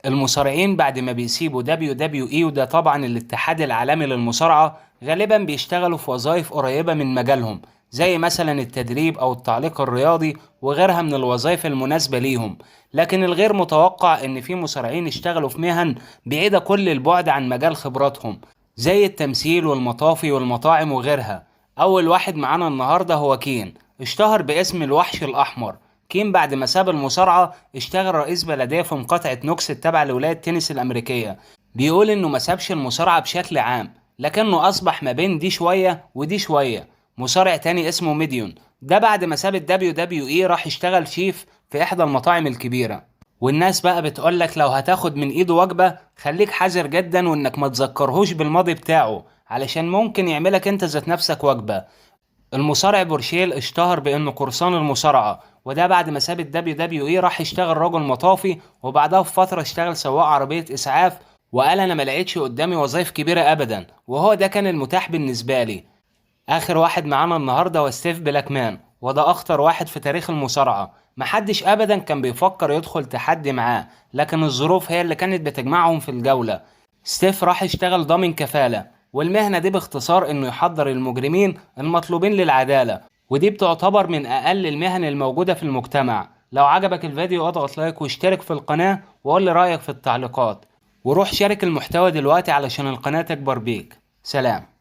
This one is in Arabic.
المصارعين بعد ما بيسيبوا WWE، وده طبعا الاتحاد العالمي للمصارعة، غالبا بيشتغلوا في وظائف قريبة من مجالهم، زي مثلا التدريب أو التعليق الرياضي وغيرها من الوظائف المناسبة ليهم. لكن الغير متوقع إن في مصارعين اشتغلوا في مهن بعيدة كل البعد عن مجال خبراتهم، زي التمثيل والمطافي والمطاعم وغيرها. أول واحد معانا النهاردة هو كين، اشتهر باسم الوحش الأحمر. كين بعد ما ساب المصارعة اشتغل رئيس بلدية في مقاطعة نوكس التابعة لولاية تينيس الأمريكية. بيقول إنه ما سابش المصارعة بشكل عام، لكنه أصبح ما بين دي شوية ودي شوية. مصارع تاني اسمه ميديون، ده بعد ما ساب WWE راح يشتغل شيف في إحدى المطاعم الكبيرة. والناس بقى بتقولك لو هتاخد من إيده وجبة خليك حذر جدا، وإنك ما تذكرهوش بالماضي بتاعه علشان ممكن يعملك انت ذات نفسك وجبة. المصارع بورشيل اشتهر بانه قرصان المصارعة، وده بعد ما ساب WWE راح يشتغل رجل مطافي، وبعدها بفترة اشتغل سواق عربية اسعاف. وقال انا ما لقيتش قدامي وظائف كبيرة ابدا، وهو ده كان المتاح بالنسبة لي. اخر واحد معانا النهاردة هو ستيف بلاكمان، وده اخطر واحد في تاريخ المصارعة. محدش ابدا كان بيفكر يدخل تحدي معاه، لكن الظروف هي اللي كانت بتجمعهم في الجولة. ستيف راح يشتغل ضامن كفالة، والمهنة دي باختصار انه يحضر المجرمين المطلوبين للعدالة، ودي بتعتبر من اقل المهن الموجودة في المجتمع. لو عجبك الفيديو اضغط لايك واشترك في القناة وقول لي رأيك في التعليقات، وروح شارك المحتوى دلوقتي علشان القناة تكبر بيك. سلام.